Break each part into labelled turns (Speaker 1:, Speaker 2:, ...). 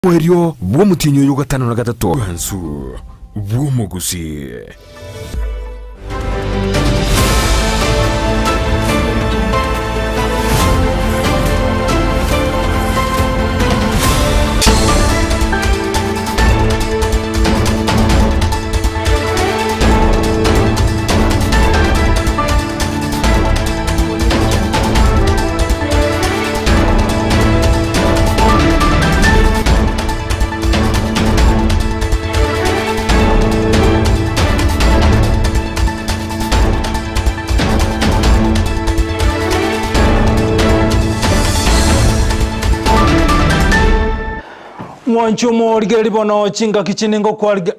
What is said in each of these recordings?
Speaker 1: Mwerio bwo mutinyo yo gatano na gatatu hansu bwo mu Gusii.
Speaker 2: Mwanchumo ligeli bono chinga kichiningo kwa liga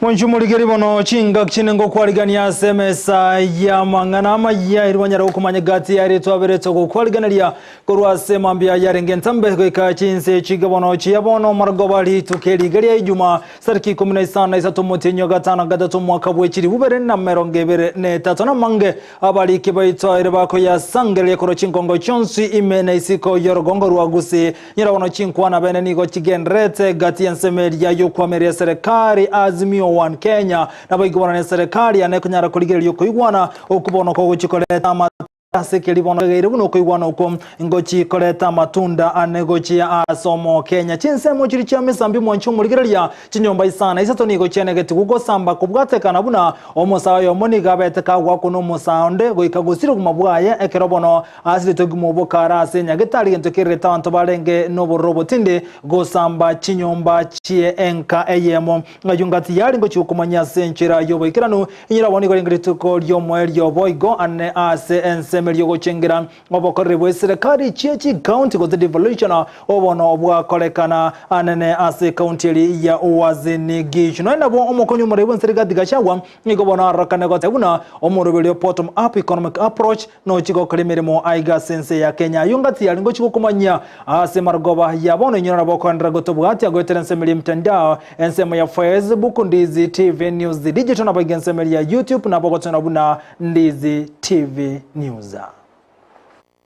Speaker 2: Mwanjumuligeri bono chinga kichiningo kwaligania semesa ya mangana Amayia irwanyara ukumanya gati ya reto abereto kukwaliganira kurwase mambia yarenge ntambe kweka chinse chiga bono chiyabono margobali tukeli gari ya Ijuma sariki 15 isatu mutinyo gatano gatatu mwaka bwechiri bubere na merongebere ne tatona mange abali kibaito irebako ya sangele koro chinkongo chonsi imene isiko yorogongo rwa Gusii nyirabono chinkwana bene nigo chigenrete gati ya nsemeri ya yokwamere serikali azimio One Kenya na baigwana na serikali anekunyara kuligeri yokuigwana okubono ko guchikoleta asekeli bono gaire buno kuigwana uko ngochi koleta matunda anegochi ya asomo Kenya chinsemo chiri cha mesambi mwanchumu ligereria chinyomba isana isato nigo chenegeti kugosamba kubwatekana buna omusayo moniga beteka gwakuno musaonde goikagusira kumabwaye ekerobono asiri togumobo karase nyagitali gentokireta abantu barenge no robotinde gosamba chinyomba chie enka eyemo ngajungati yali ngochi ukumanya senchira yoboikirano inyiraboni goringrituko lyomwelyo boigo ane ase ense Meliogo chengera obokore bwe serikali chichi county go the devolution obono obwa kolekana anene ase county ya Uwazini Gishu no nabo omokonyo murebo serikali gashagwa nigo bona rakane go tebuna omurobelyo bottom up economic approach no chigo kolemeremo aiga sense ya Kenya yungati yalingo chiko kumanya ase margoba yabono nyora bokondra gotobwati agoterense meli mtandao ensemo ya Facebook Ndizi TV News digital na bagense meli ya YouTube na bogotona buna Ndizi TV News.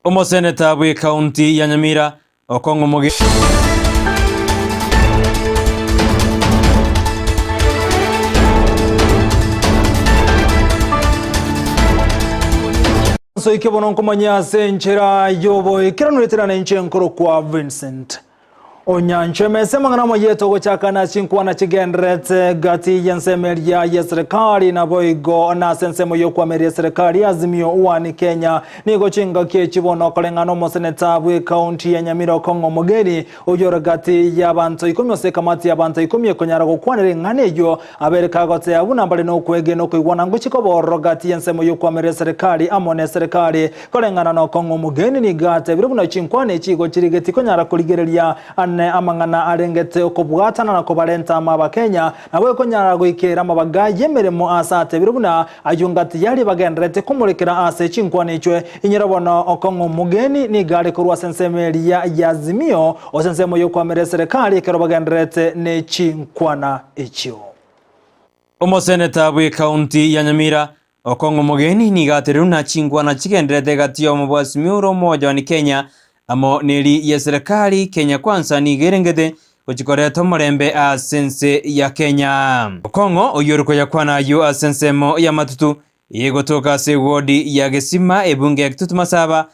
Speaker 3: Omoseneta bwe county ya Nyamira okongo moge
Speaker 2: so ikebono nkomanya senchera yobo ikiranuletera na nchenkoro kwa Vincent Onyancha mesema ngana moyeto gochakana chinkwana chigendrete gati yensemeria ya serikali na boigo na sensemo yokwameria serikali azimio One Kenya nigo chinga kichibono kolengano moseneta bwe county ya Nyamira Kongo mogeni ujora gati ya bantu 10 ose kamati ya bantu 10 konyara gokwanire nganejo abereka gote abuna mbale no kwege no kwigwana nguchiko boro gati yensemo yokwameria serikali amone serikali kolengana no Kongo mogeni ni gate birubuna chinkwane chigo chirigeti konyara kuligereria amangana arengete okubwatana na kobalenta amaba Kenya nawe konyara goikera mabaga yemeremo asate birubuna ayungati yali bagendrete kumurekera ase chinkwane chwe inyirabona okongo mugeni ni gare kurwa sensemeri ya azimio osensemo yo kwamere serikali kero bagendrete ne chinkwana ichyo
Speaker 3: omoseneta bwe county ya Nyamira okongo mugeni ni gateruna chinkwana chigendrete gatiyo mubwasimiro moja wa Kenya amo neli ya serikali Kenya kwanza ni gerengede kuchikoreto murembe a sense ya Kenya Kongo oyoruko ya kwana yu a sensemo ya matutu yegotoka se wodi ya Gesima ebunge ya kitutu masaba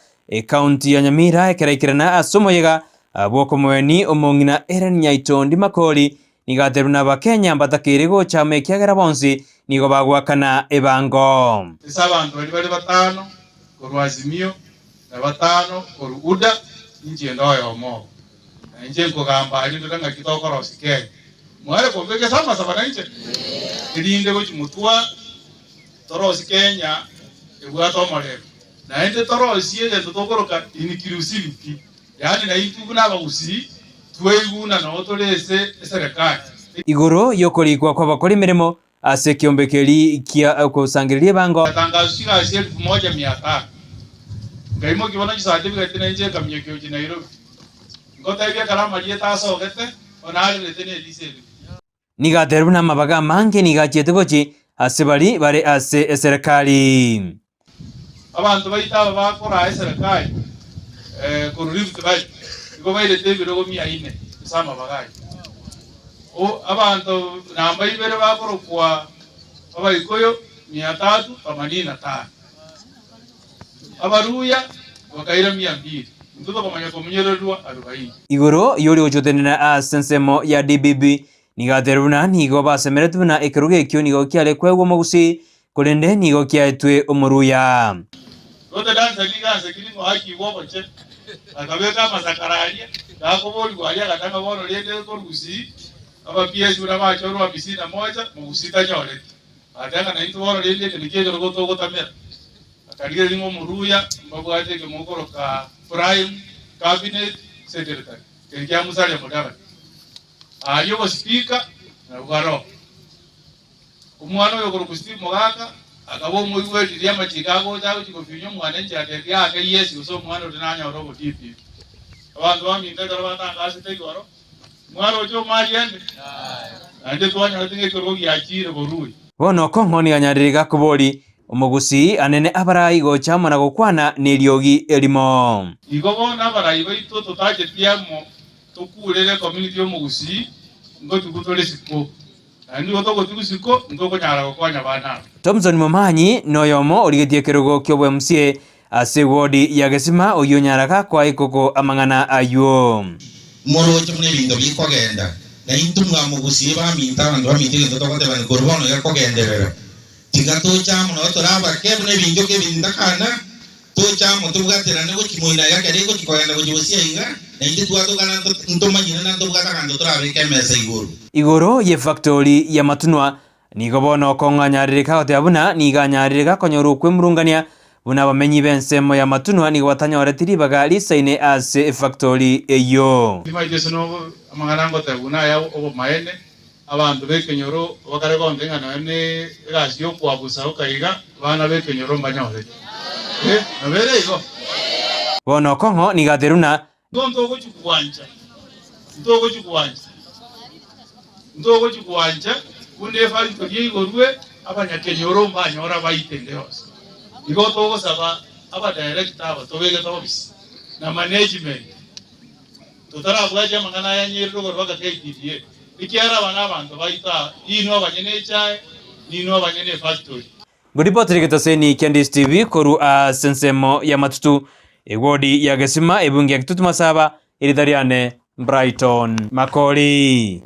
Speaker 3: county ya Nyamira ekeraikirana asomo yega aboko mweni omongina eren nyaito ndi makoli nigateruna ba Kenya mbatakirigo chame kyagera bonsi nigo bagwakana ebango
Speaker 4: abantu bali batano korwazimio na batano koru uda nje ndoyo mo nje nkogamba ali ndanga kitokoro sikenge mwale kombeke sama sabana nje ilinde go chimutwa torosi Kenya ebwato mole na ende torosi ye ndotokoroka inikirusibiti yani na itu na bagusi tweguna na otolese serikali
Speaker 3: igoro yokolikwa kwa bakora imirimo ase kiombekeri kia kusangiriria bango
Speaker 4: tangazo shika 1500 Eyemo kibono certificate na nje kamyekyo ji Nairobi ngota ibya karama lieta asogete onali letene diseli
Speaker 3: nigateru na mabaga mange nigachete gochi asibali bare ase serikali
Speaker 4: abantu baita bakora serikali kururifu tibali iko baile tebiro go 400 sama bagai o abantu namba ibere bakoro kwa abaikoyo 385 abaruya wakaira 200 mtoto kamanya komunyererwa 40
Speaker 3: igoro yori ochotenera asensemo ya DBB nigateruna nigo basemeretuna ekeruge kyo nigo kyale kwegwo mogusi kolende nigo kyaetwe omuruya
Speaker 4: rote danza liganze kilingo haki woboche akabeka masakararia dakoboli kwalia katanga bono lende ko Gusii aba PS una machoro wa bisina moja mugusita nyole atanga na into bono lende nikije rogoto gotamera akalige limo muruya mbabwaje ke mukoro ka prime cabinet secretary kenja musale modaba ayo ko speaker na ugaro umwana yo ko Gusii mogaka akabo muiwe liya machigago jago chikofinyo mwana nje atekia ake yes uso mwana utinanya robo tipi abantu bamintaka abana ngase tegoro mwana ojo mali ende ande twanya atinge ko gyachire borui
Speaker 3: bono kongoni anyaririga kubori omugusi anene abarai gocha mona gokwana neriogi elimo
Speaker 4: igo bona abarai baito totaje tiamo tukurere community yo Gusii ngo tukutole sipo andi otoko tukusiko ngoko nyara gokwanya bana
Speaker 3: Thompson Momanyi noyomo origetie kerugo kyobwe MCA ase wodi ya Gesima oyo nyaraka kwa ikoko amangana ayo
Speaker 5: morocho mune bintu bikogenda na intumwa mu Gusii baminta abantu bamitike totokote bane korbono yakogenderera tigatocha muno toraba kebune bintu ke bindakana tocha mutugatera nego kimoina yake rego kikoyana gojusia inga na indi twatugana ntomanyina na tugataganda torabe kemesa igoro
Speaker 3: ye factory ya matunwa nigo bono konganyaririka oteabuna niganyaririka konyoru kwemurungania buna bamenyi bensemo ya matunwa nigo batanyoretiri bagali saine ase factory eyo
Speaker 4: limaje sono amangarango tabuna ya obo maene abantu bekenyoro bakare kondenga nane gasyo kwabusa ukaiga bana bekenyoro mbanyore nabere igo
Speaker 3: bono kongo nigateruna
Speaker 4: ndogo chikuwanja kunde fali togi gorwe abanyakenyoro mbanyora baitendeos igo togo saba aba director aba tobege tobis na management totara bwaje mangana ya nyiro gorwaga KTDA ikiara bana abantu baita ino abanyene chai nino abanyene factory
Speaker 3: Guripoti rigetaseni Kendis TV koru a sensemo ya matutu egodi ya Gesima ebungi ya kitutu masaba iridariane Brighton Makoli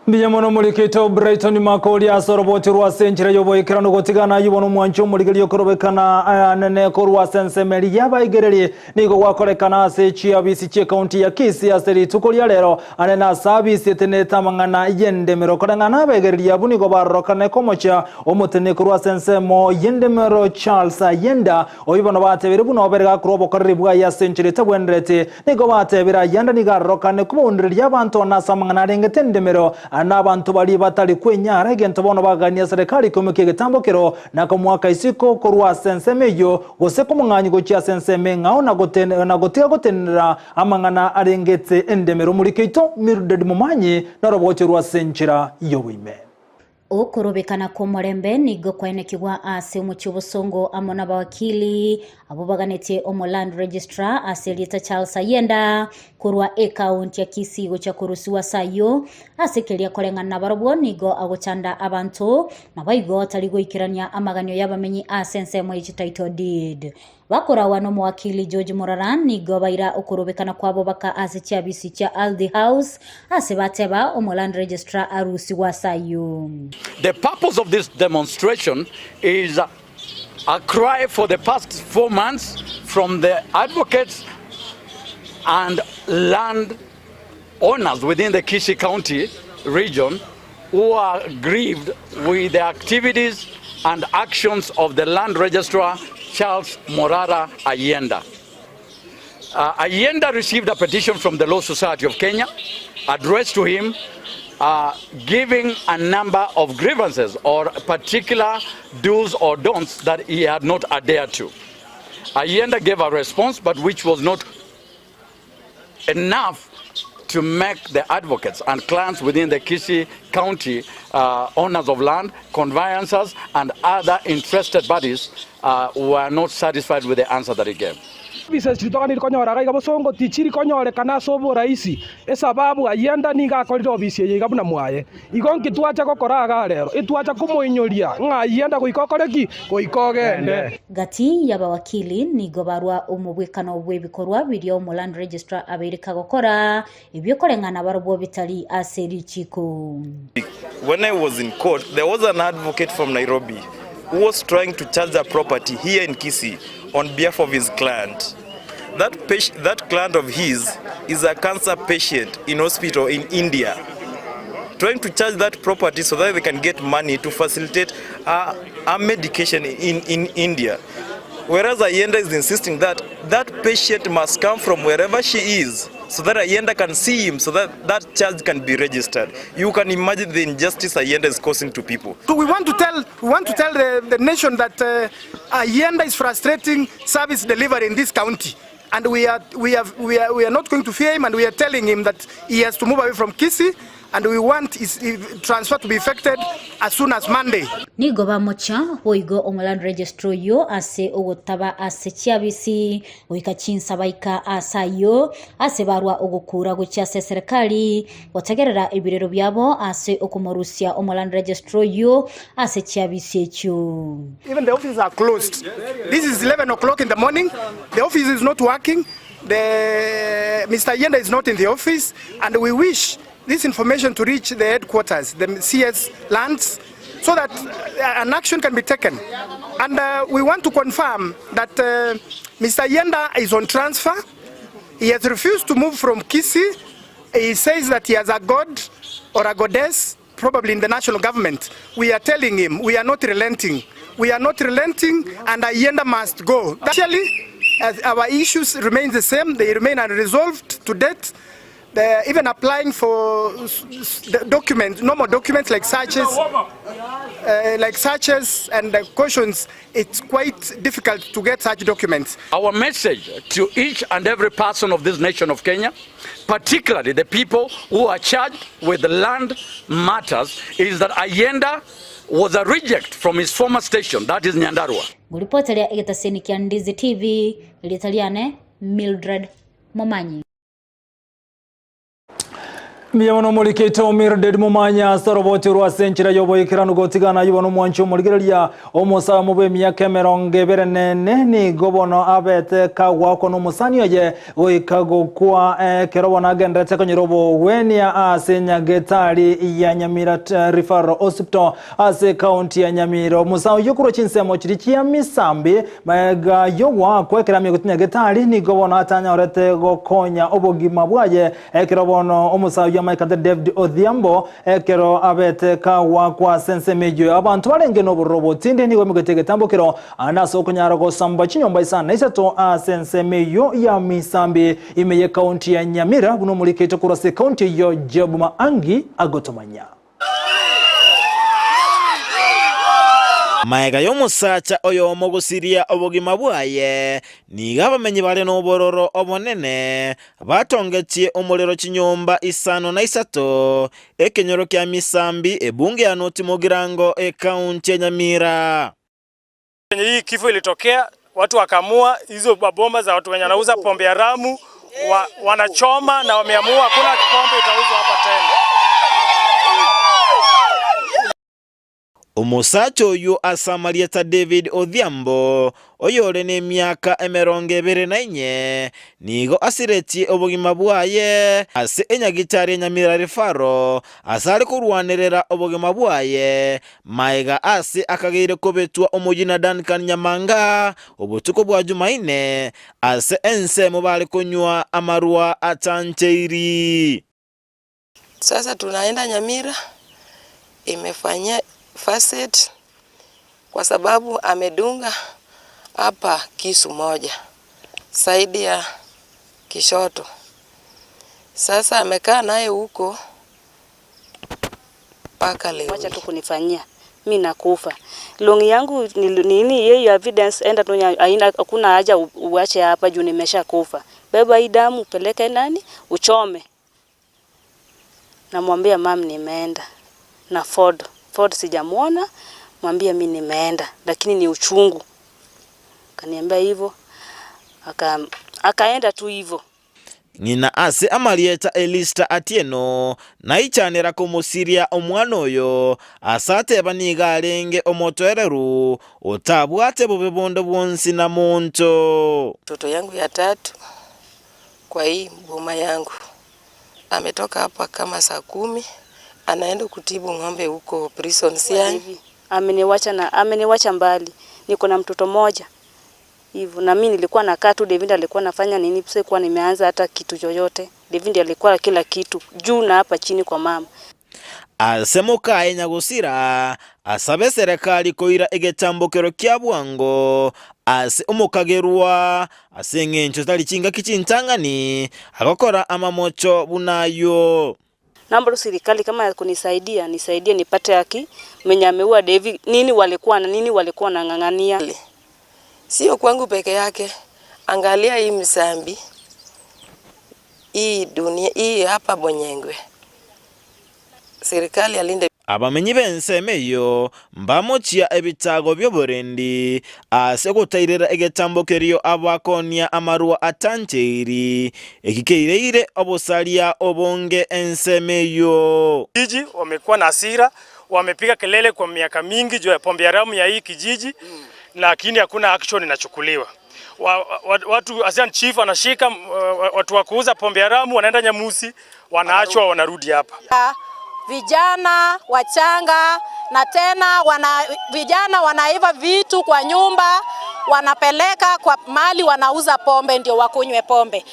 Speaker 2: Biyamono mulikito Brighton Makoli asoroboti rwa senchira yoboyekirano gotigana yibono mwancho muligeri yokorobekana anene korwa sensemeli yabayigereri nigo gwakorekana sechi abisi che county ya Kisii aseri tukolia lero anena service teneta mangana yendemero korengana abegereri abuni go barokane komocha omutene korwa sensemo yendemero Charles yenda oyibono batebere buno oberega kurobo koribwa ya senchira tabwenderete nigo batebera yanda nigarokane kubundiri yabantu nasamangana rengetendemero n'abantu bali batali kwenyara egento bono bagania serikali komeke getambokero nako mwaka isiko korwa sensemeyo gose kumwanyi go cha senseme ngao na gotega gotenera amangana arengetse endemero muri keito Mildred Momanyi na roboche rwa senchira yowime
Speaker 6: okorobekana ko morembe nigo kwenekibwa ase umucyubusongo amona bawakili abo baganete omoland registrar aselita Charles Yenda kurwa account ya Kisii gocha kurusiwa sayo asekelia korengana barobwo nigo agochanda abantu nabayigo taligo ikirania amaganyo yabamenyi asensemo title deed bakora wano mwakili George Moraran nigo baira okorobekana kwabo baka ase cyabisi cha Aldi House ase bateba omoland registrar arusi wasayo.
Speaker 7: The purpose of this demonstration is a cry for the past 4 months from the advocates and land owners within the Kisii County region who are grieved with the activities and actions of the land registrar Charles Morara Ayenda. Ayenda received a petition from the Law Society of Kenya addressed to him giving a number of grievances or particular do's or don'ts that he had not adhered to. Ayenda gave a response, but which was not enough to make the advocates and clients within the Kisii County, owners of land, conveyancers, and other interested parties were not satisfied with the answer that he gave.
Speaker 8: Bisesitokani konyora kai kabosongo tichiri konyore kana sobo raisi esababu Ayenda ninga akorira obisi ye kabuna mwaye igonki twacha gokoraga rero itwacha kumuinyoria nga Ayenda goikokoreki goikogende
Speaker 6: gati y'abawakili nigo barwa umubwekano bw'ebikorwa biri mu land registrar abereka gukora ibyo korengana barwo bitali aseri chiko.
Speaker 9: When I was in court, there was an advocate from Nairobi who was trying to charge the property here in Kisii on behalf of his client. That client of his is a cancer patient in hospital in India, trying to charge that property so that they can get money to facilitate a medication in India. Whereas Ayenda is insisting that that patient must come from wherever she is, so that Ayenda can see him, so that that charge can be registered. You can imagine the injustice Ayenda is causing to people.
Speaker 10: So we want to tell the nation that Ayenda is frustrating service delivery in this county, and we are not going to fear him, and we are telling him that he has to move away from Kisii, and we want his transfer to be effected as soon as Monday.
Speaker 6: Nigo bamocha hoigo omuland registro yo ase ogotaba ase chiabisi oikachinsa baika asayo ase barwa ogukura gucha se serikali otagerera ibirero byabo ase okomorusia omuland registro yo ase chiabisi echo.
Speaker 10: Even the offices are closed. This is 11 o'clock in the morning. The office is not working. Mr. Ayenda is not in the office, and we wish this information to reach the headquarters, the CS lands, so that an action can be taken. And we want to confirm that Mr. Ayenda is on transfer. He has refused to move from Kisii. He says that he has a god or a goddess, probably in the national government. We are telling him we are not relenting. We are not relenting, and Ayenda must go. Actually, our issues remain the same. They remain unresolved to date. Even applying for documents, normal documents like searches and cautions, it's quite difficult to get such documents.
Speaker 7: Our message to each and every person of this nation of Kenya, particularly the people who are charged with land matters, is that Ayenda was a reject from his former station, that is Nyandarua.
Speaker 6: Muripotelea Kisii kia Ndizi TV, Litaliane, Mildred Momanyi.
Speaker 2: Miyamono mulikito Mildred Mumanya soroboti rwasenchira yoboyekirano gotigana yibono mwancho muligereria omusa mube myaka 20 ni gobono abete kagwako no musani ye oikago kwa kerobona agendete konyirobo wenia asenya getali ya Nyamira Referral Hospital ase county ya Nyamira musa yokuro chinsemo chirikia misambi maga yowa kwekera migutinya getali ni gobono atanya orete gokonya obogima bwaye kerobono omusa Maikade David Odhiambo ekero abete kawa kwa sense mejo abantu barenge no roboti ndi niwe mugetegetambo kero anaso kunyara go samba chinyomba isana isato sense meyo ya misambi imeye county ya Nyamira buno muliketo kurase county yo Jebuma Angi agotomanya
Speaker 11: Maega y'omusacha oyo omugusiria obogima bwaye niga bamenyi bale n'obororo obonene batongetie omuliro kinyomba 53 ekenyoro kya misambi ebunge ya noti mogirango county ya Nyamira.
Speaker 8: Hii kifo ilitokea, watu wakamua hizo bomba za watu wenye wanauza pombe ya ramu wanachoma na wameamua hakuna pombe itauzwa hapa tena.
Speaker 11: Omusacho oyo asamalieta David Odhiambo oyole n'emyaka 24 nigo asireti obogima bwaye ase enyagitari Nyamira Referral asali kurwanerera obogima bwaye maega ase akageire kobetwa omujina Duncan Nyamanga obutuko bwa Jumaine ase Ensa mubali kunywa amarua atancheiri.
Speaker 12: Sasa tunaenda Nyamira, imefanya facet kwa sababu amedunga hapa kisu moja saidi ya kishoto. Sasa amekaa naye huko paka leo.
Speaker 13: Wacha tu kunifanyia mimi nakufa. Longi yangu ni nini hiyo evidence, enda tu hakuna haja uache hapa juu nimeshakufa. Beba hii damu upeleke nani uchome. Namwambia mam nimeenda na Ford sijamuona, mwambia mimi nimeenda lakini ni uchungu. Kaniambia hivyo, akaenda tu hivyo.
Speaker 11: Ngina ase amalieta Elista Atieno na ichanira kumusiria omwana oyo asate banigarenge omotwereru otabwate bubebondo bwonsi na monto.
Speaker 12: Mtoto yangu ya 3 kwa hii boma yangu ametoka hapa kama saa 10 anaenda kutibu ng'ombe huko prison hivi. Ameniwacha mbali. Niko na mtoto moja. Hivyo na mimi nilikuwa nakaa tu, David alikuwa anafanya nini, sikuwa nimeanza hata kitu chochote. David alikuwa kila kitu juu na hapa chini kwa mama.
Speaker 11: Asemuka Nyagusira asabe serikali koira egetambokero kya bwango ase omukagerwa asengencho tali chinga kichintangani agokora amamocho bunayo.
Speaker 13: Namba serikali kama kunisaidia nipate haki mwenye ameua David, nini walikuwa na ngangania.
Speaker 12: Sio kwangu peke yake. Angalia hii Msambi. Hii dunia hii hapa Bonyengwe. Serikali alinde
Speaker 11: abamenyi bensemeyo mbamochia ebitago byoborendi ase gutairira egetambokerio abakonia amarua atancheiri ekikeireire obosalia obonge ensemeyo.
Speaker 14: Kijiji wamekuwa na hasira, wamepiga kelele kwa miaka mingi juu ya pombe haramu ya hii kijiji. Lakini hakuna action inachukuliwa. Watu Asian chief anashika watu wa kuuza pombe haramu, wanaenda Nyamusi, wanaachwa wanarudi hapa.
Speaker 15: Vijana wachanga na tena vijana wanaiva vitu kwa nyumba, wanapeleka kwa mali, wanauza pombe ndio wakunywe pombe.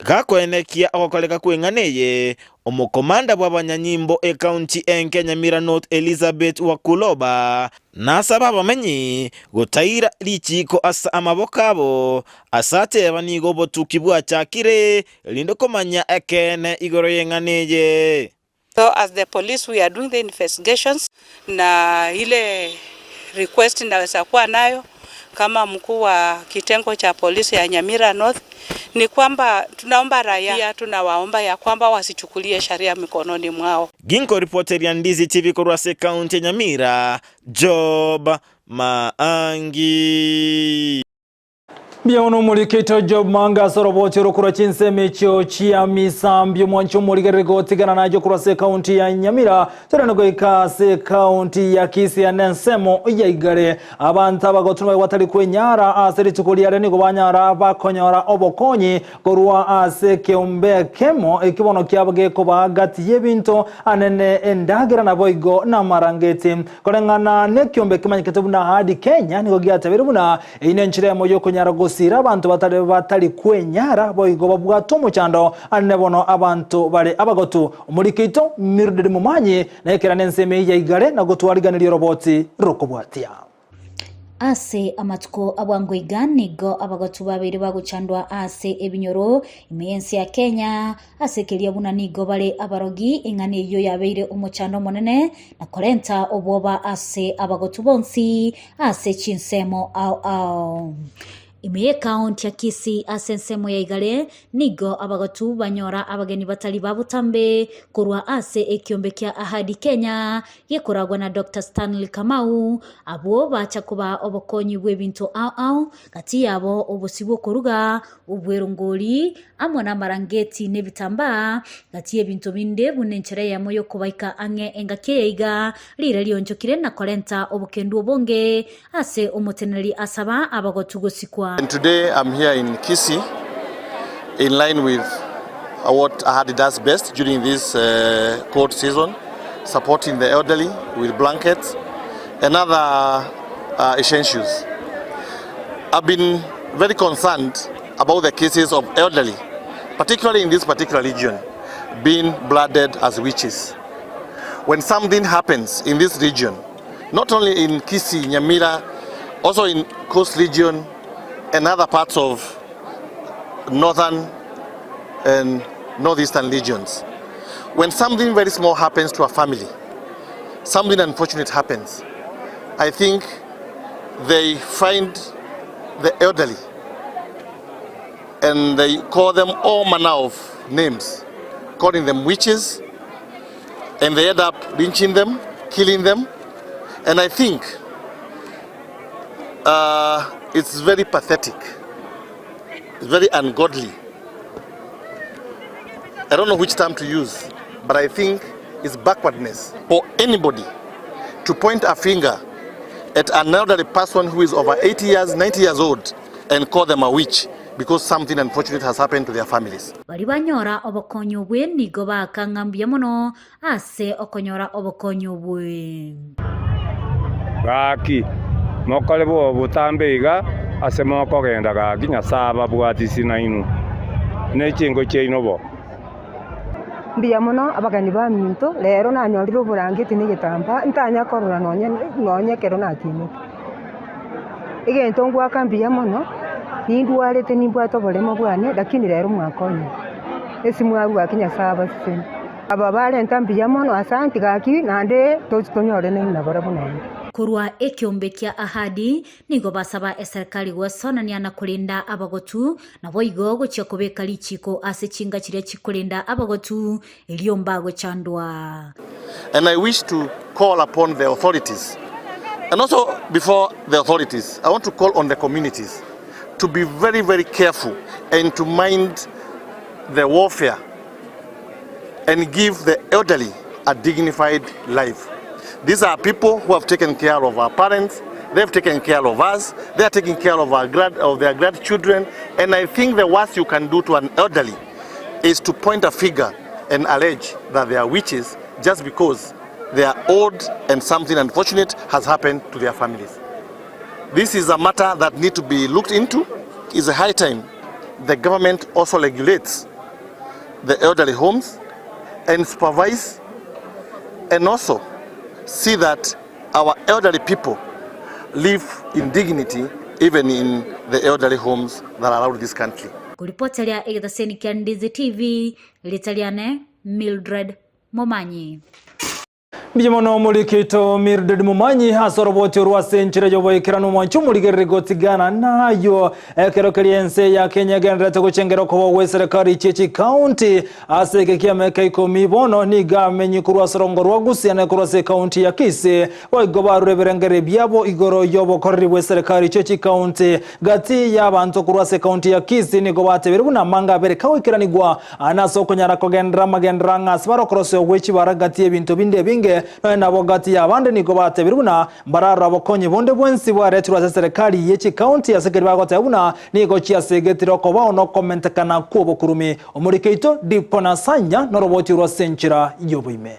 Speaker 11: Gakoenekia agokoleka kwenganeye omukomanda bw'abanyanyimbo county Nyamira North Elizabeth Wakuloba nasaba abamenyi gutaira lichiko asa amabokabo asate banigo botukibwa chakire lindo komanya ekene igoro yenganeye.
Speaker 16: So as the police we are doing the investigations na ile request naweza kuwa nayo kama mkuu wa kitengo cha polisi ya Nyamira North ni kwamba tunaomba raia, tunawaomba ya kwamba wasichukulie sheria mikononi mwao.
Speaker 11: Ginko reporter ya Ndizi TV Korwase County Nyamira, Job Maangi.
Speaker 2: Biono mulikito Job Manga soroboti rukura chinseme chio chia misambio mwancho muligerego tigana na jo Korwase County ya Nyamira teranago ikase County ya Kisii and Nsemo yaigare abanta bagotunwa watali kwenyara aseri tukuliare nigo banyara bakonyora obokonyi korwa ase keumbe kemo ikibono kyabage ko bagati yebinto anene endagira na boigo na marangeti korengana ne kyombe kimanyiketu na hadi Kenya nigo gyatabirubuna ine nchire moyo konyara Gusii abantu batali kwenyara boigo babwato muchando anebono abantu bale abagotu umulikito mirudde mumanyi na ekera nseme yaigare na gotwariganira roboti rokobwatia
Speaker 6: ase amatuko abwangoiganigo abagotu babiri baguchandwa ase ebinyoro imensi ya Kenya ase kelia bunanigo bale abarogi ingane iyo yabeire umuchando monene na korenta oboba ase abagotu bonsi ase chinsemo au Imeye County ya Kisii ase Nsemo yaigare nigo abagotu banyora abageni batali babutambe kurwa ase ekiombe kya Ahadi Kenya yekoragwa na Dr. Stanley Kamau abo bacha kuba obokonyi bwebintu au kati yabo obosibo koruga ubwerongoli amwe na marangeti nebitamba kati y'ebintu binde bunenchera Eyemo yo kubaika ange engakeiga lire lionjokire na korenta obukendu obonge ase omoteneri asaba abagotu gosikwa.
Speaker 17: And today I'm here in Kisii in line with what Ahadi does best during this cold season, supporting the elderly with blankets and other essentials. I've been very concerned about the cases of elderly, particularly in this particular region, being blooded as witches. When something happens in this region, not only in Kisii, Nyamira, also in Coast region and other parts of northern and northeastern regions, when something very small happens to a family, something unfortunate happens, I think they find the elderly and they call them all manner of names, calling them witches, and they end up lynching them, killing them. And I think it's very pathetic. It's very ungodly. I don't know which term to use, but I think it's backwardness for anybody to point a finger at an elderly person who is over 80 years, 90 years old and call them a witch because something unfortunate has happened to their families.
Speaker 6: Bari banyora obokonyo bwe nigo bakangambia muno ase okonyora obokonyo bwe.
Speaker 18: Gaki mokole bo butambiga ase moko genda gaki nyasaba bwatisi nainu nechingo cheinobo
Speaker 19: mbia muno abagani ba minto lero nanyorire oburangiti nigitamba ntanya korora nonye kero nakine igento ngwaka mbia muno nindwarete nimbwato bolemo bwane lakini lero mwakonye esimwaru akinya saba sisen aba bale ntambia muno asanti gaki nande tonyore na bara bunene
Speaker 6: kurwa ekiombe kia ahadi nigo basaba serikali gwasonania na kulinda abagotu na boigo gochia kubeka lichiko ase chinga chiria chikulinda abagotu eliomba gochandwa.
Speaker 17: And I wish to call upon the authorities, and also before the authorities, I want to call on the communities to be very, very careful and to mind the warfare and give the elderly a dignified life. These are people who have taken care of our parents, they've taken care of us, they are taking care of their grandchildren, and I think the worst you can do to an elderly is to point a finger and allege that they are witches just because they are old and something unfortunate has happened to their families. This is a matter that needs to be looked into. It's a high time the government also regulates the elderly homes and supervise and also see that our elderly people live in dignity even in the elderly homes that are around this country.
Speaker 6: Kuripotelea Kisii kia Ndizi TV, litaliane Mildred Momanyi.
Speaker 2: Bijimono mulikito Mildred Momanyi hasoroboti urwase nchire joboikirano mwanchu muligerere gotigana nayo ekerokeri Ensa ya Kenya genderete guchengero ko we serikali chichi county aseke kiameka ikomi bono niga menyi kurwasorongo rwa Gusii na kurwase county ya Kisii waigoba rureberengere byabo igoro yobo korri we serikali chichi county gati yabantu kurwase county ya Kisii nigo batebere na manga bere kawikiranigwa anasoko nyarako magendra ngasbaro krose wechi baragati ebintu binde binge na bogati yabande niko batebiruna barara bokonye bonde bwensi bwaretirwa serikali yechi county yasekeri bagote abuna niko chiasegetiro ko baono commentakana kubo kurumi omurikeito dipona sanya noroboti rwa senchira yobuime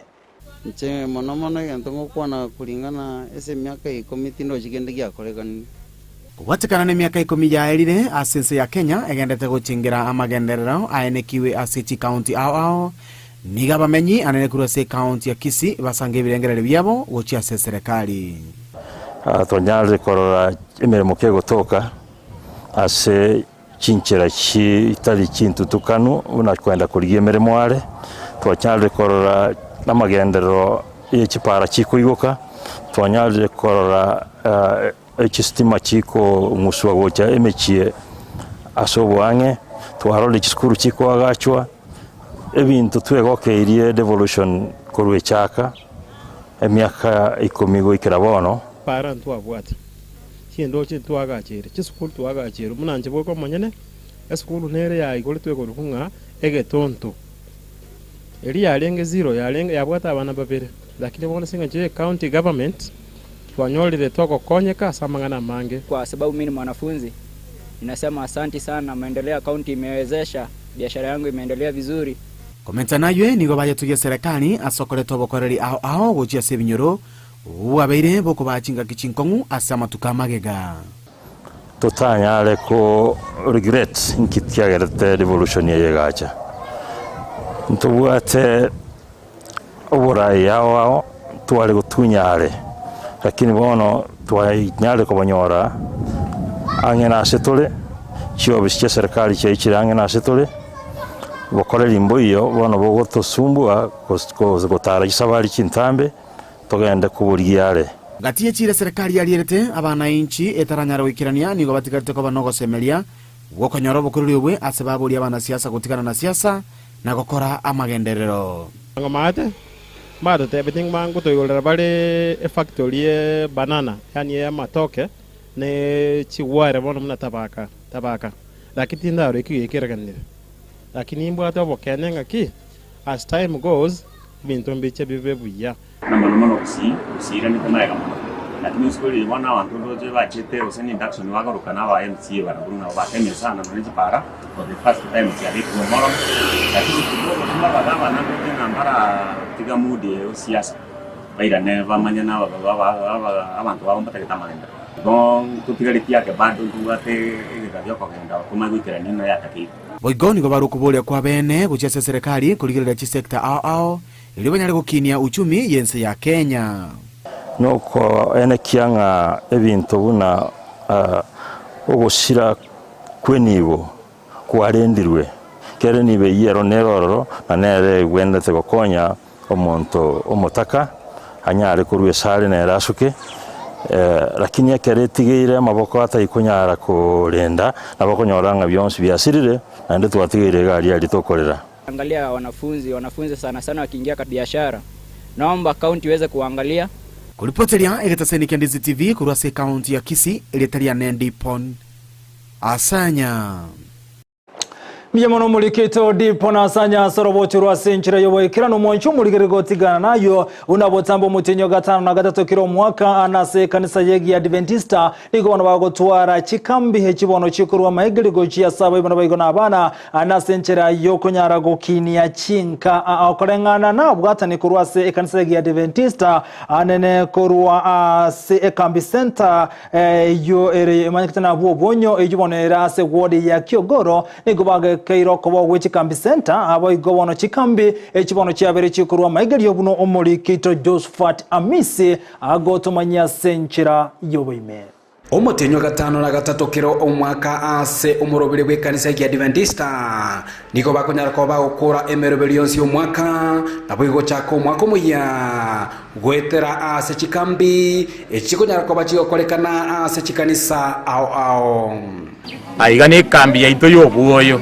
Speaker 20: nche monomono yantongo kwana kulingana ese miaka 10 ndo chigende gyakorekani
Speaker 21: kubatikana ne miaka 10 yaerire Ensa ya Kenya egendete guchingira amagenderero aenekiwe asiti county ao niga bamenyi anene kurwase county ya Kisii basange birengerere byabo gochia serikali
Speaker 22: tonyale korora emirimo ke gotoka ase chinchira chi itali chintu tukanu una kwenda kuriye emirimo ale twanyale korora namagendero yechipara chikuigoka twanyale korora echistima chiko muswa gocha emechie asobwange twarole chiskuru chiko agachwa ebintu twegokeirie devolution korwe chaka emiaka 10 goikira bono
Speaker 23: para ntwabwati chiendo chitwagachere chisukuru twagachere munanje bwoko monyene esukuru nere ya igole twekorukunga egetonto eri yalenge zero yalenge yabwata abana babere lakini bona singa je county government twanyolire toko konyeka samangana mange
Speaker 24: kwa sababu mimi ni mwanafunzi ninasema asante sana maendeleo ya county imewezesha biashara yangu imeendelea vizuri.
Speaker 21: Komenta nayo nigo bayetuye serikali asokoleto bokoreri ao gochia sebinyoro wabeire boko bachinga kichinkongu asama tukamagega
Speaker 22: totanyale ko regret nkityagerete devolution yegacha ntubwate oburai yao twale gutunyale lakini bono twanyale ko banyora angena setole chio bische serikali cheichiranga na setole bokorera imboyo bono bogotosumbua gotara isabari kintambe togenda kuburiare
Speaker 21: Gatie chire serikali yalirete abananchi etaranyara wikirania nigo batigarite ko banogosemeria gukonyora bukururi bwe asebaburi abana siasa gutigana na siasa na gukora amagenderero
Speaker 23: ngomate bado tebeting mangu to yolera bale factory banana yani ya matoke ne chiware bono mna tabaka lakini ndaro ikiraganira lakini mbwata bokenenga ki as time goes bintu mbiche bibebuya
Speaker 1: na mano kusira ni kama kama lakini usikoli wana wantu doje bachete useni induction wagaruka na ba MC barabuna bateme sana muri para for the first time ya ritu moro lakini kidogo kama badama na tena mbara tiga mudi siasa baira neva manyana abantu baomba takitamanda don tutigalikia ke bado tungate igavyo kwa kwenda kuma gwikira nino yataki
Speaker 21: boigoni gobarukuburia kwa bene guchese serikali kurigirira chi sector ao ili banyare gukinia uchumi yense ya Kenya
Speaker 22: noko ene kianga ebintu buna ogushira kwenibo kwarendirwe kere nibe yero neroro na nere gwendete gokonya omonto omotaka anyare kurwe sare na rasuke lakini akere tigire maboko atayikunyara kurenda nabakonyoranga byonsi byasirire na ndio twatigire gari ali tokorera.
Speaker 24: Angalia wanafunzi sana wakiingia kwa biashara, naomba county iweze kuangalia.
Speaker 21: Kulipotelia egetaseni Ndizi TV kurwase county ya Kisii eletalia Nendipon asanya
Speaker 2: Miyamono mulikito dipona asanya sorobochurwa senchira yoboikira no moncho muligerigo tigana nayo unabotambo mutinyo gatano na gatatu kiro mwaka anase kanisa yegi Adventista nigo bana bagotwara chikambi hechibono chikurwa maigerigo chia saba ibana baigona abana anase nchira yokonyara gokinia chinka akorengana na bwatani kurwase ekanisa yegi Adventista anene kurwa se ekambi center yo ere manikitana bwobonyo ejibonera se wodi ya Kiogoro nigo baga Kairo kobo wechikambi center abo igobono chikambi echibono chiabere chikurwa maigeri yobuno omori kito Josephat Amisi agotomanya senchira yoboime
Speaker 3: Omotenyo gatano na gatatu kiro omwaka ase umurobire bwe kanisa ya Adventista niko bakonyara ko bagukura emerobere yonsi omwaka nabo igo chako mwako muya gwetera ase chikambi echikonyara ko bachigokorekana ase chikanisa ao
Speaker 4: aigane kambi yaito yobuoyo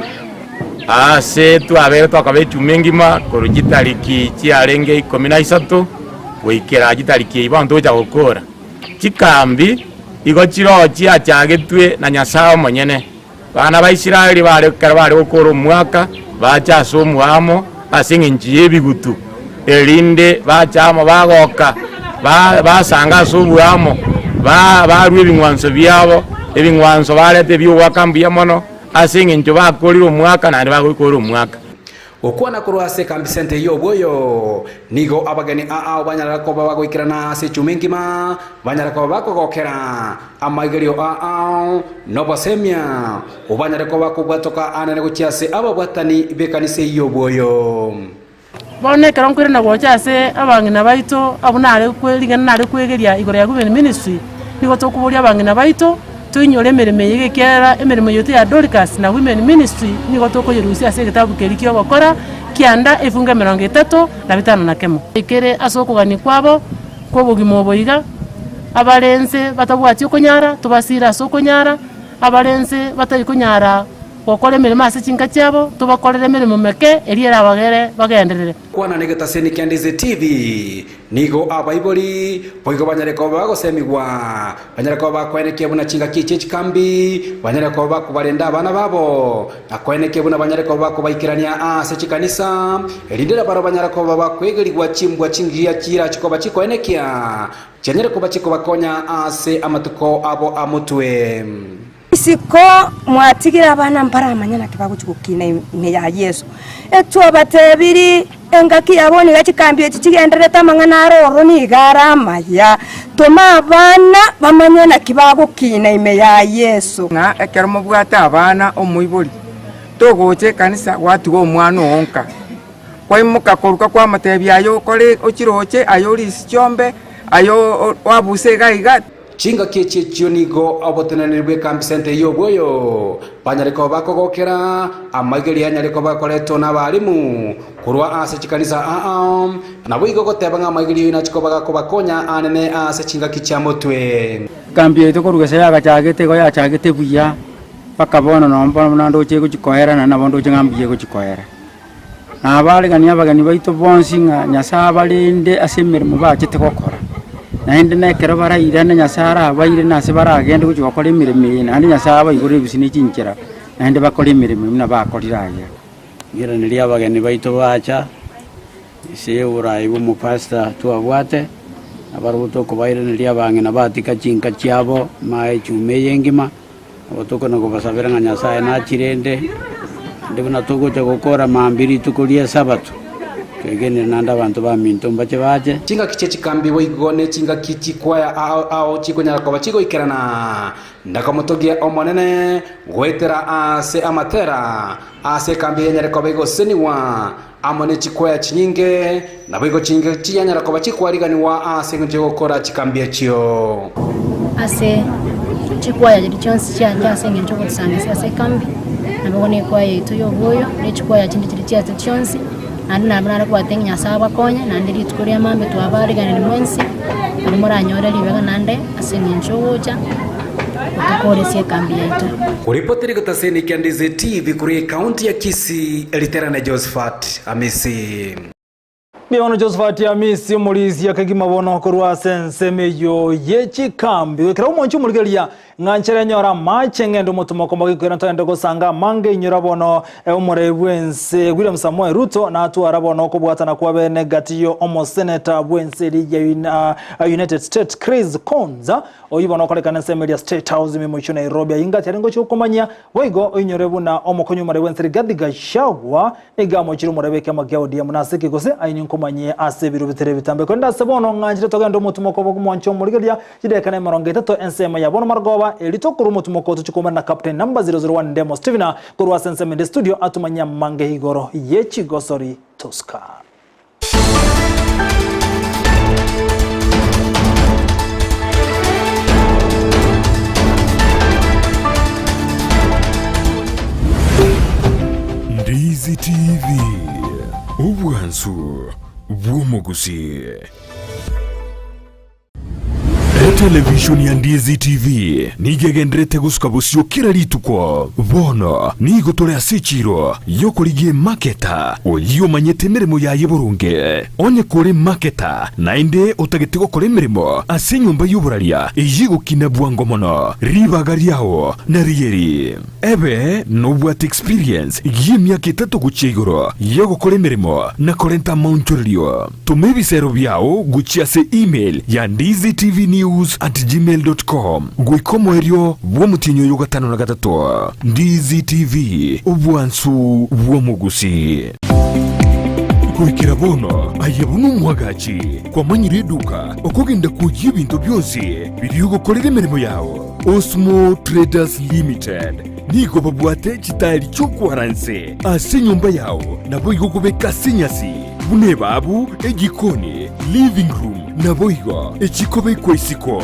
Speaker 4: ase twabere twakabe chumengima korugitariki chiarenge 13 gwikera gitariki ibantu ja gukora chikambi igo chiro chiachagetwe na Nyasaye monyene bana ba Isiraeli bari gukora mwaka bacha somuamo asinginji ebigutu elinde bachamo bagoka basanga somuamo barwe bingwanso byabo ebingwanso barete byuwakambi yamono asinginjo bakorira omwaka nandi bagukora omwaka
Speaker 3: okwana kurwase kambi center yoboyo nigo abageni ao banyara ko bagoikirana se chumengima banyara ko bakogokera amagerio ao no basemia obanyara ko bakogwatoka anane guchiase ababwatani bekanise yoboyo
Speaker 5: bone karonkwire na gochase abangina baito abunare kwelingana nare kwegeria igore ya government ministry nigo tokuburia abangina baito tuinyore emereme yegekera emereme yote ya Dorcas na women ministry nigo tokoyerusia ase gitabu kerikio gokora kianda efunga 35 na kemo ikere asokugani kwabo kobogimo boiga abalense batabwati okonyara tubasira asokonyara abalense batayikunyara okore emereme ase chinka cyabo tubakorere emereme meke eriera bagere bagenderere
Speaker 3: kwana negetaseni Ndizi TV nigo abaibori boigo banyareko bagosemigwa banyareko bakwenekie buna chinga kiche chikambi banyareko bakubarenda abana babo nakwenekie buna banyareko bakubaikirania ase chikanisa elindera baro banyareko bakwegerigwa chimbwa chingia chira chikoba chikoenekia chenyereko bachiko bakonya ase amatuko abo amutwe
Speaker 25: isiko mwatigira abana mpara amanyana kibaguchukukina ime ya Yesu etwa batebiri engaki yaboni gachikambi echigendereta mangana aroro ni garama ya toma abana bamanyana kibagukina ime ya Yesu
Speaker 26: na ekermo bwata abana omuibori togoche kanisa watu omwana onka kwa imuka koruka kwa matebi ayo kole ochiroche ayo lisichombe ayo wabuse gaiga
Speaker 3: chinga kieche chionigo abotenanirwe kambi sente yoboyo banyareko bakogokera amageri anyareko bakoreto n'abarimu kurwa ase chikanisa nabo igogoteba ng'amageri nachiko bagakobakonya anene ase chinga kichiamotwe
Speaker 7: kambi yetu korugese yagachagete go yachagete buya bakabona nomba nando chego chikoera na nabondo chingambi yego chikoera na abaregania abagani baito bonsi nga Nyasaye balinde ase emirimo bachete gokora naende nekero barairana Nyasaye abaire nase baragende gukora emirimo naende Nyasaye abaigore ebisini chinchera naende bakora emirimo na bakoriraye
Speaker 8: ngiraniri abagani baito bacha ise uraibu mupasta tuabwate abaruto kubairani abangena batika chinka chiabo mai chume yengima otoko no kubasabira nga Nyasaye na chirende ndibona tugote gukora mambiri tukulia sabato kegene nanda abantu ba minto mbache baje
Speaker 3: chinga kiche chikambi boigone chinga kichi kwaya ao chiko nyara kwa chiko ikerana ndakamotogia omonene gwetera ase amatera ase kambi nyara kwa bego seniwa amone chikwaya chinyinge na bego chinga chinyara kwa chikwarigani ase nje gukora chikambi chyo
Speaker 9: ase chikwaya jiri chonsi cha senge nje kutsanga ase kambi nabone kwa yetu yoboyo nechikwaya chindi chiri cha chonsi andi nabana kwa tenya saba konye nandi litukuria mambe twabari ganira mwensi ari muranyora libega nande asenye njoja utakore sie kambi yetu
Speaker 3: kuripotiri kutaseni Ndizi TV kuri kaunti ya Kisii elitera na Josephat Amisi
Speaker 2: Biono Josephat Amisi mulizi yakagima bono korwa sensemeyo yechikambi wekera umonchu muligelia nganchere nyora machengendo mutumoko magikwera ntende gosanga mange inyura bono umurebwense William Samoei Ruto na atwara bono kubwatana kwa bene gatiyo omo senator bwense ya United States Chris Konza oyibono kolekana semedia State House mimocho Nairobi ingati arengo chukomanya boigo inyorebu na omo konyumare bwense gadiga shagwa igamo chiri murebeke magyaudi munasike gose ayini nkomanye ase biro bitere bitambe konda sebono nganjire togendo mutumoko bokumoncho muligelia jidekana maronge tato ensema ya bono margoba elitokuru mutumoko tuchikoma na captain number 001 Demo Stevena kurwa sensemende studio atumanya mange higoro yechi gosori Tuska
Speaker 10: Ndizi TV Ubwansu Bwumugusi Television ya Ndizi TV nigegendrete gusuka busyo kira lituko bono nigotolea sechiro yokoligie maketa oyo manyete mirimo ya yeburunge onye kore maketa nainde otagete gukora mirimo ase nyumba y'uburaria iyigukina bwango mono ribagariaho na rieri ebe nobwat experience y'imyaka 3 guchigoro yo gukora mirimo na korenta montorio tumebisero byao guchia se email ya ndizitv@gmail.com gwikomo erio bwomutinyo yo 5 na 3 Ndizi TV ubwansu bwomugusi kwikira bono ayebunu mwagachi kwa manyire duka okogenda kugira ibintu byose biri gukorera imirimo yawo Osmo Traders Limited niko babwate kitali cyo kwaranse ase nyumba yawo nabo igokubeka sinyasi bune babu egikoni living room naboigo echikobe kwesiko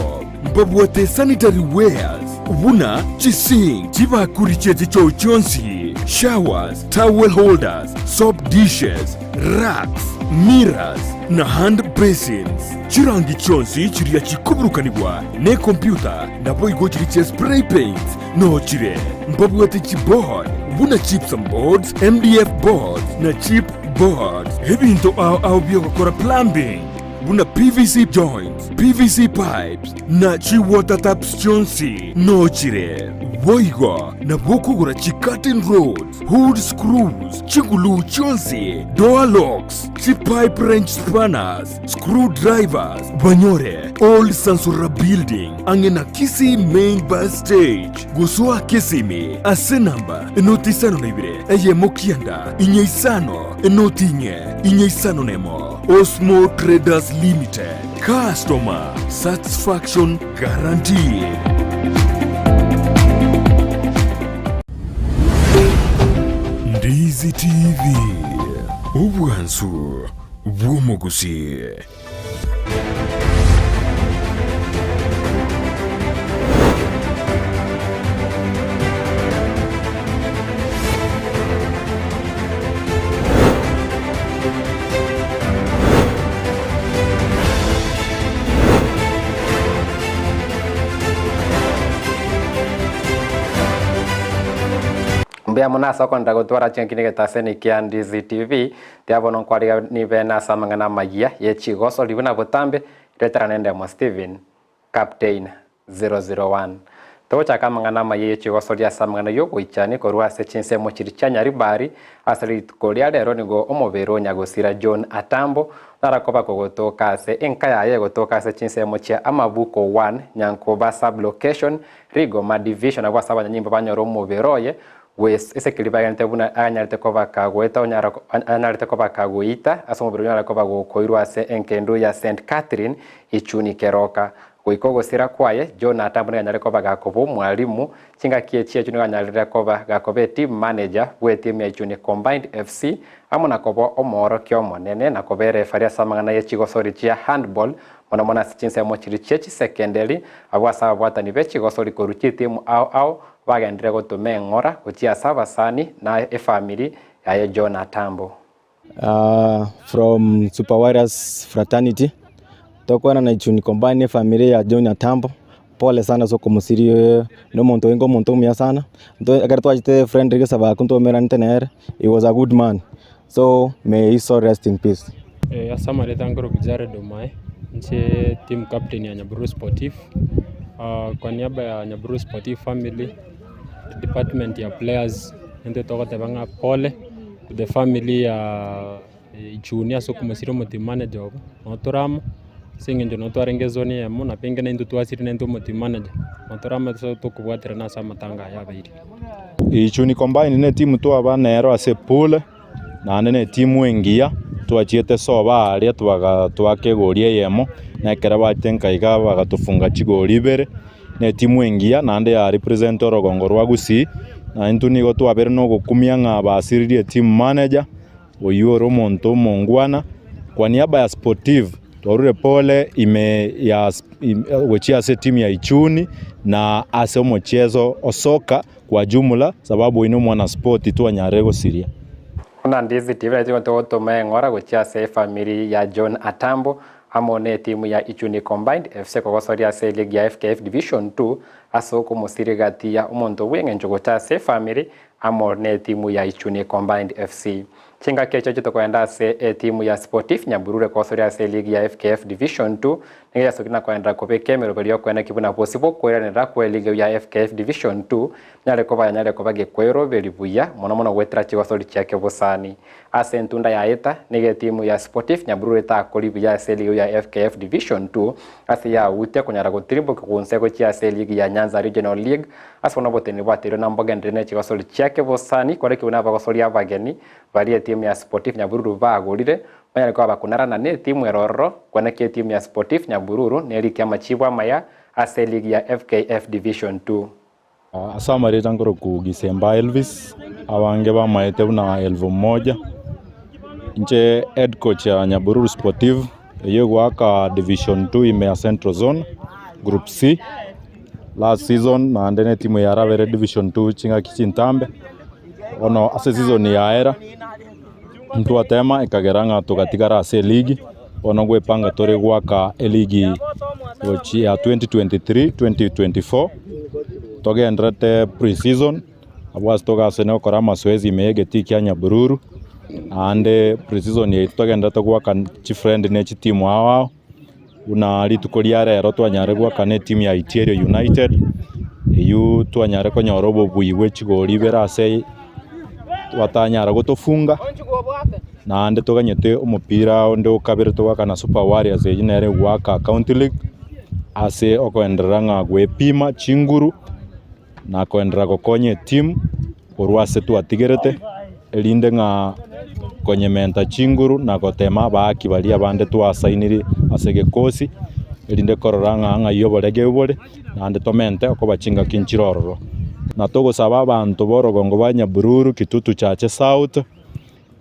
Speaker 10: mbabwate sanitary wares buna chising chibakuri chete cho chonsi showers towel holders soap dishes racks mirrors na hand basins chirangi chonsi chiria chikuburukanibwa ne computer naboigo chiri spray paint no chire mbabwate chibord buna chips and boards MDF boards na chip boards ebinto au biogokora plumbing buna PVC joints, PVC pipes, na chi water taps chonsi, no chire. Boigo, na bokugura chi curtain rods, hood screws, chingulu chonsi, door locks, chi pipe wrench spanners, screwdrivers, banyore, old Sansura building, angena Kisii main bus stage, gusua Kisimi, ase number, enotisano nebire, Eyemo kianda, inyeisano, enotinye, inyeisano nemo. Osmo Traders Limited. Customer satisfaction guaranteed. Ndizi TV Ubwansu Bwumugusi
Speaker 11: mbia munasa konda gutwara chenkine getaseni kia Ndizi TV tiabono kwariga ni bena samangana Amayia yechigoso libuna butambe retara nende mo Steven Captain 001 tocha kamangana Amayia yechigoso dia samangana yogo ichani korwa sechinse mo chirichanya ribari asali kolia lero nigo omobero nyagosira John Atambo narakoba kogotoka se enkaya ye gotoka se chinse mo chia Amabuko 1 Nyankoba sub location Rigoma division abwa saba nyimba banyoro moberoye wes ese kilibagante buna anyarte koba kagweta anyarte koba kagoita asomo bero nyara koba go koirwa se enkendo ya St Catherine ichuni keroka goikogo sira kwaye John Atambo nyare koba gakobo mwalimu chinga kiechie chuni nyare koba gakobe team manager we team ya ichuni combined FC amuna kobo omoro kyo monene na kobere faria samangana yechigo sori chia handball mona sichinse mo chirichechi secondary abwa saba bwata ni bechi gosori koruchi timu au bagendere gotume ngora gochia saba sani na family ya John Atambo.
Speaker 12: From Super Warriors fraternity tokwana na ichuni combine family ya John Atambo. Pole sana soko musiri no monto ingo monto mia sana ndo agarto ajite friend rige saba kunto merante ner. He was a good man, so may he so rest in peace.
Speaker 23: Asama leta ngoro kujare domai nche team captain ya Nyaburu Sportif. Kwa niaba ya Nyaburu Sportif family department ya players nende toka tebanga pole to the family ya junior soko musiri mo team manager notoramo singenje notwarenge zone ya mona pengene ndu twasiri nendo mo team manager notoramo so tokubwatira na sama tanga ya bairi
Speaker 13: ichuni combine ne team to abanero ase pool na ne team wengia twachiete soba aria twakegoria Eyemo na kera batenka iga bagatufunga chigori ibere ne team wengia na ande ya represent orogongo rwa Gusii na intuni go twabere no gukumia nga basiririe team manager oyuro monto mongwana kwa niaba ya sportive twarure pole wechia se team ya ichuni na ase mchezo osoka kwa jumla sababu ino mwana sport tu anyarego siria.
Speaker 11: Kuna Ndizi TV ndio totome ngora gochia se family ya John Atambo amone timu ya Ichuni Combined FC kogosoria se league ya FKF Division 2 asoko musiri gati ya umonto wenge njogocha se family amone timu ya Ichuni Combined FC. Chinga kecho chito kwenda se timu ya Sportif Nyamburure kogosoria se league ya FKF Division 2 ngeya sokina kwenda kope kemero belio kwenda kibuna possible kwera nda kwa league ya FKF Division 2 nyale koba gekwero belibuya mono wetra chigosori chake bosani ase ntunda ya eta nige timu ya Sportif Nyamburure ta kolibuya se league ya FKF Division 2 ase ya ute kunyara gotribo kunseko chia se league ya Nyanza Regional League ase ono boteni batero namboga ndene chigosori chake bosani kore kibuna bagosori abageni bali timu ya Sportif Nyambururu bagorire banyale kwa bakunara na ne timu eroro kwana ke timu ya Sportif Nyambururu neri kama chibwa maya ase league ya FKF Division 2.
Speaker 13: Asama leta ngoro ku Gisemba Elvis awange ba maete na 1001 nche head coach ya Nyaburu Sportive yego aka Division 2 ime ya Central Zone Group C last season na ndene timu ya Ravere Division 2 chinga kichintambe ono ase season ya era mtu atema ikageranga tugatigara ase league ono gwepanga tore gwaka league ya 2023-2024 togendrete pre-season abwas toga sene kora masoezi megeti kya Nyaburu ande pre-season ye togendrete gwaka chifriend ne chitimu awa una litukolia rero twanyare gwaka ne team ya Iterio United yu twanyare konyorobo buiwe chigori berase watanyara gotofunga na ande toganyete umupira onde ukabire togaka na Super Warriors yinere gwaka County League ase okoenderanga gwepima chinguru na koendera gokonye team orwase tu atigerete elinde nga konyementa chinguru na gotema baaki bali abande tu asainiri asege kosi elinde kororanga nga yoborege bore na ande tomente okobachinga kinchirororo na togo saba abantu borogongo ba Nyaburu kitutu chache South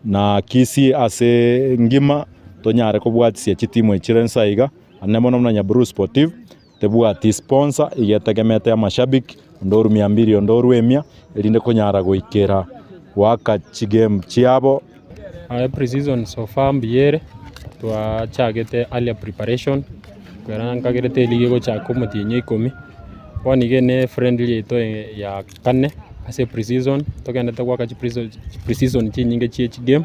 Speaker 13: na Kisii ase ngima tonyare kobwatisia chitimu echirensa iga anemono na Nyaburu Sportive tebwati sponsor igetegemete ya mashabiki ndoru 200 ndoru emia elinde konyara goikera waka chigame chiabo
Speaker 23: pre-season so far mbiere twachagete early preparation kwera nkagerete lige go chako mutinye 10 wanige ne friendly to ya kane ase pre-season togendete gwaka pre-season chinyinge chiechi game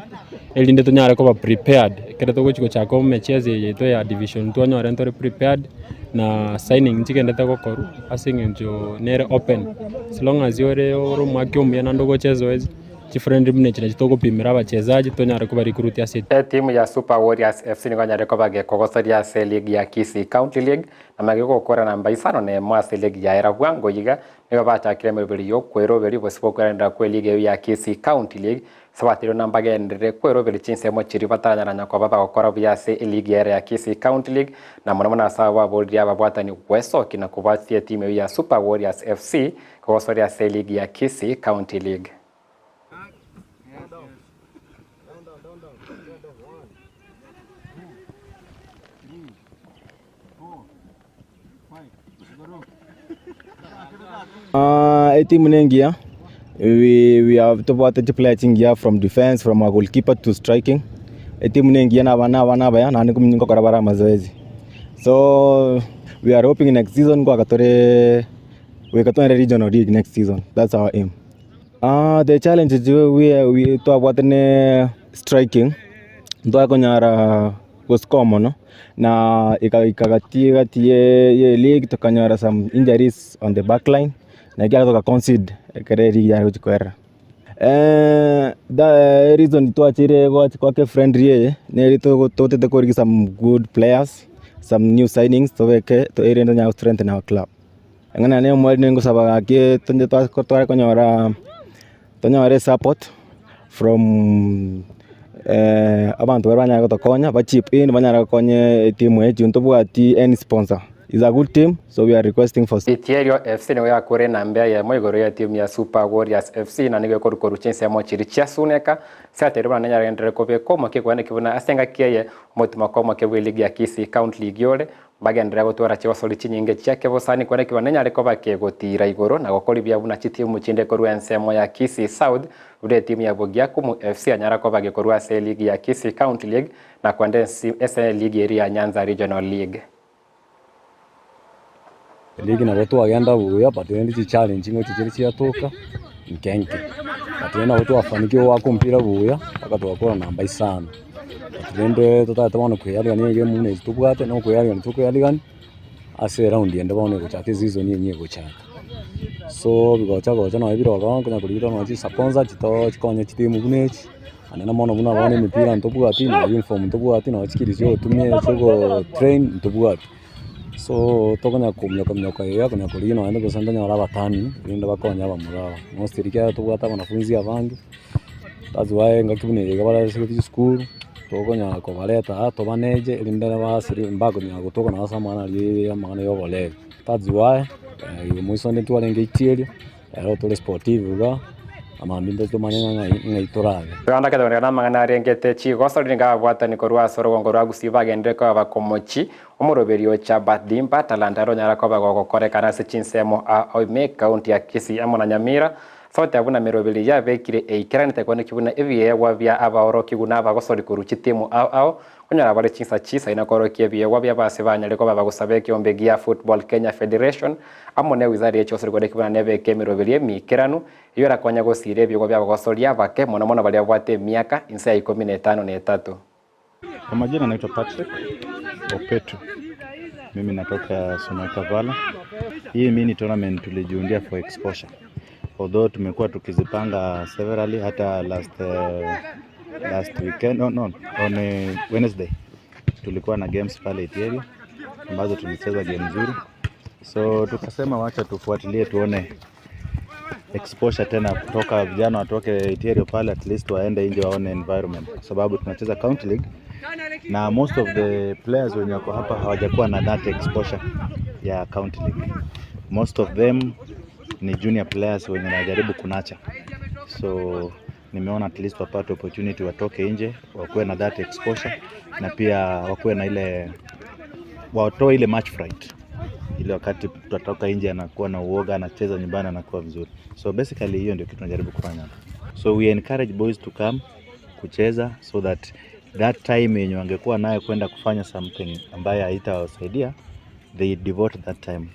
Speaker 23: elinde tonyare kuba prepared kere togochaka matches yeto ya division twanyore ntore prepared na signing chigendete gokoru ase ng'encho nere open as long as yore mwaki omuya nando gochezoezi chifriendly mune chine chitogopimira abachezaji tonyare kuba recruit ase
Speaker 11: timu ya Super Warriors FC nigonyare kuba gekogosoria ase league ya Kisii County League na magigokora namba isano ne ase league ya Erabwango yiga nigo bachakire mebiri yo kweroberi bosibokwerenda kwe league ya Kisii County League sabatiro namba gendere kweroberi chinsemo chiri bataranyaranya kwa baba gokora byase league ya Kisii County League na mwana sawa bodi ababwatani kwesoki na kubatia timu ya Super Warriors FC kogosoria ase league ya Kisii County League.
Speaker 12: Team nengia we have to what to play here from defense from a goalkeeper to striking. Team nengia na bana baya na nikumnyingo karabara mazoezi. So we are hoping next season kwa katore we katore regional league next season. That's our aim. The challenge is we to what ne striking. Ndo akonyara was common no? Na ikagatie ye league tukanyara some injuries on the back line na ikatoka concede kereri ya kuchikoera the reason to achire kwa friendly ye ne to to some good players, some new signings to weke to area ndo strengthen our club ngana ne mo nengo sabaga ke tonje to konyora support from abantu baranya gotokonya ba chip in banyara konye timu yetu ntobwati any sponsor is a good team, so we are requesting for
Speaker 11: Itiero FC ne ya kore na mbea ya moigoro ya timu ya Super Warriors FC na niwe koru chense mo chiri chiasuneka saterwa na nyara ndere kobe koma ke kwane kibuna asenga kiye motuma koma ke league ya Kisii County League yole bagendera gotwara chiwasoli chinyinge chiake bosani kwane kibana nyare koba ke gotira igoro na gokori bya buna chitimu chinde koru ensemo ya Kisii South ude timu ya Bogia kumu FC anyara koba ge koru ase league ya Kisii County League na kwande ese league area Nyanza Regional League.
Speaker 14: Ligi na watu wagenda buya patende chi challenge ngo chichiri chiatoka nkenke patende watu wafanikiwa wako mpira buya akatwakora namba isano patende tota tabano kuyali ni game mune tubwate no kuyali ni tukuyali gani ase round yende bano kuchate season yenye kuchata so bigocha no ibiro rongo na kulito no chi sponsor chito chikonye chitimu bunechi anena mono buna bane mipira ntubwate na uniform ntubwate na chikirizio tumie chogo train ntubwate so tokonya kumnyoka ya kuna kulino ende kusanda nyara batani ndio bakonya bamuraba mostirikia tubwata wanafunzi abangi that's why ngakibune yegabara secondary school tokonya ko baleta to manage ilindana basiri mbago nya gutoko na samana ali amana yo bole that's why muisonde tualenge itieri ero to sportive ga amambindo to manyanga ngaitorage
Speaker 11: rwanda kadone na magana rengete chi gosori nga bwata ni korwa soro ngorwa Gusii bagende ko abakomochi omuroberio cha badimba talanta ro nyara ko bagokore kana se chinsemo a Eyemo county ya Kisii amona Nyamira sote abuna mirobeli ya bekire eikirani tekone kibuna ebiye wabya abaoro kiguna abagosori kuruchi timu ao kunyara bale chinsa chisa inakoro kiebiye wabya base banyale ko babagusabeke ombegia Football Kenya Federation amone wizari yecho sori kode kibuna nebeke mirobeli mikiranu iyo rakonya gosire byo wabya bagosori abake mona bali abwate miaka insa 15 na 3.
Speaker 15: Kwa majina naitwa Patrick Opetu. Mimi natoka Sonata Vala. Hii mini tournament tulijiundia for exposure. Although tumekuwa tukizipanga severally hata last weekend on Wednesday tulikuwa na games pale Itieri ambazo tulicheza game nzuri. So tukasema wacha tufuatilie tuone exposure tena kutoka vijana watoke Itieri pale at least waende nje waone environment kwa sababu tunacheza county league na most of the players wenye wako hapa hawajakuwa na that exposure ya county league. Most of them ni junior players wenye wanajaribu kunacha. So nimeona at least wapate opportunity watoke nje, wakuwe na that exposure na pia wakuwe na ile watoe ile match fright. Ile wakati tutatoka nje anakuwa na uoga, anacheza nyumbani anakuwa vizuri. So basically hiyo ndio kitu tunajaribu kufanya. So we encourage boys to come kucheza so that time yenye wangekuwa nayo kwenda kufanya something ambaye haitawasaidia they devote that time.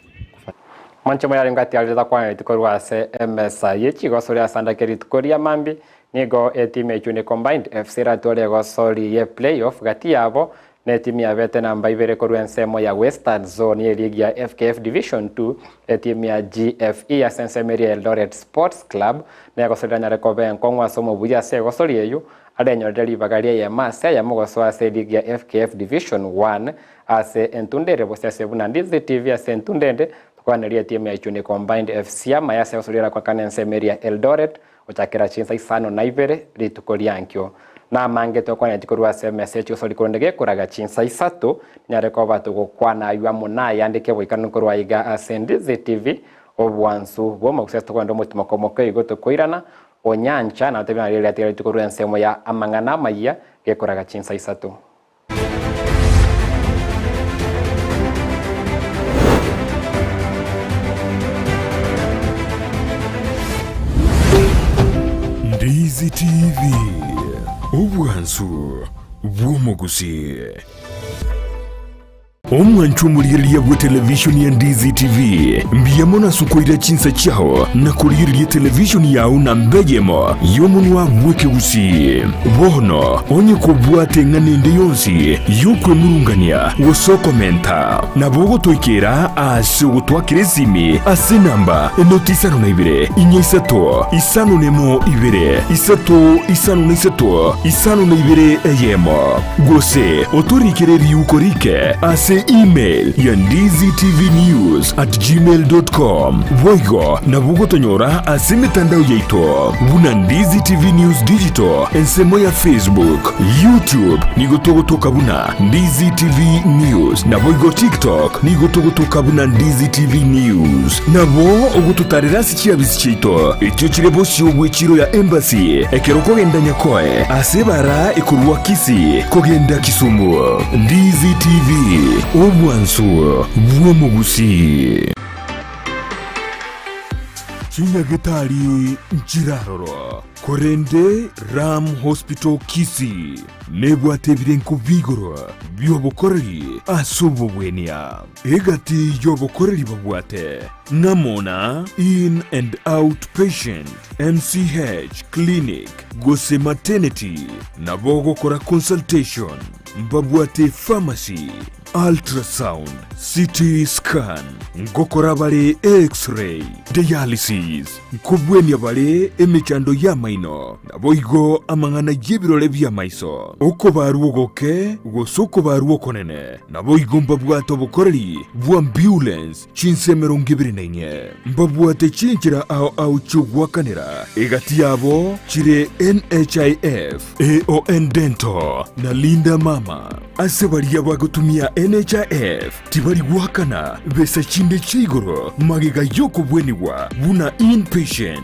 Speaker 11: Manche moya ngati alida kwa itikorwa se Ensa yechi gosori asanda keritukoria mambi nigo team echune combined FC ratole gosori ye playoff gati yabo ne team ya vete namba ibere korwa ensemo ya Western Zone ye ligi ya FKF Division 2 team ya GFE ya Sensemeria Eldoret Sports Club ne gosori nyare kobe nkongwa somo buya se gosori yeyu adenyo deli bagaria ya masa ya mugoso ase ligi ya FKF Division 1 ase entundere bosia sebuna Ndizi TV ase entundende kwaneria timu ya Echune Combined FC Amayia seosolera kwa Sensemeria Eldoret uchakira chinsa isano na ibere ritukoriankyo na mangeto kwa netikorwa SMS chosoli kondege kuraga chinsa isato nyareko batu gukwana aywa muna yandike boikanu korwa iga ase Ndizi TV obwansu boma kusesto kwa ndo mutima komoke igoto koirana Onyancha na tebya riri atira ritukoriwa ensemo ya amangana Amayia gekuraga chinsa isato.
Speaker 10: Ndizi TV obwansu bw'omugusi omwanchu muliriria bwa televishoni ya Ndizi TV mbiyemo na sukoira chinsa chao na kuliriria televishoni yao na mbejemo yomunwa mweke Gusii bono onye kubwate nganende yonsi yukwe murungania wosokomenta na bogo toikera ase gutwakire simi ase namba enotisano na ibere inyisato isano nemo ibere isato isano na isato isano na ibere Eyemo gose otorikere yukorike ase email ya ndiztvnews@gmail.com voigo na bugo tonyora ase mitandao yaito buna Ndizi TV News Digital ensemo ya Facebook YouTube nigotogotoka buna Ndizi TV News na voigo TikTok nigotogotoka buna Ndizi TV News na bo ogututarira sikia bisichito etyo chirebo syo chiro ya embassy ekeroko gendanya koe ase bara ekurwa Kisii kogenda Kisumu Ndizi TV obwansu bw'omugusi Chinyagetari Njiraroro Korende Ram Hospital Kisii nebwate birenko bigoro byobokoreri asubo bwenia egati yobokoreri babwate ngamona in and out patient MCH clinic gose maternity na bogo kora consultation mbabwate pharmacy ultrasound CT scan ngokora bale x-ray dialysis kubwenya bale emechando ya maino na boigo amangana yebirole bya maiso uko baruogoke gosoko baruokonene na boigo mbabwato bukoreri bwa ambulance chinsemero ngibirinainye mbabwate chinjira au chugwakanira egati yabo chire NHIF AON Dental na Linda Mama ase bari yabagutumia NHIF tibari guhakana besa chinde chigoro magega yoko bweniwa buna inpatient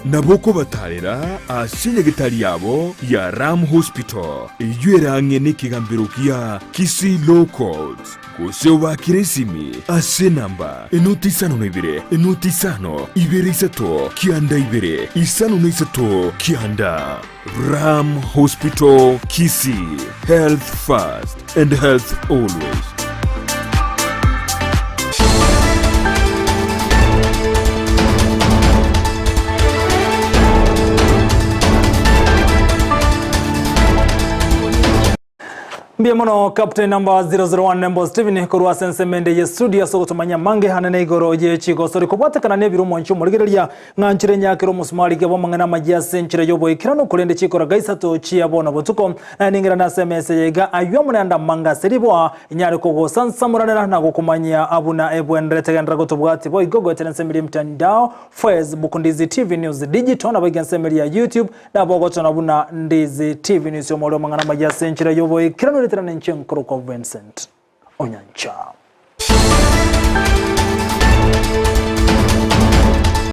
Speaker 10: naboko batarera asenyegetari yabo ya Ram Hospital iywerangye n'ikigambiro kia Kisii Low Codes gose bakiresimi ase namba enotisano ibere enotisano ibere isato kianda ibere isano n'isato kianda Ram Hospital Kisii, health first and health always.
Speaker 2: Mbiamono captain number 001 Nembo Steven korwa sensemende ye studio so tumanya mange hanene igoro ye chigo sori kubwate kana ne birumo nchu murigereria nganchire nyakiro musumari ge bomangana majia senchire yobo ikirano kulende chikora gaisa to chia bona botuko ningira na SMS yega ayomune anda manga seribo nyare kogo sansamuranera na gukumanya abuna ebwendre tegendra gotubwati boy gogo tensemiri mtandao Facebook Ndizi TV News Digital na bagensemiri ya YouTube na bogoto na buna Ndizi TV News yo molo mangana majia senchire yobo ikirano Vincent Onyancha.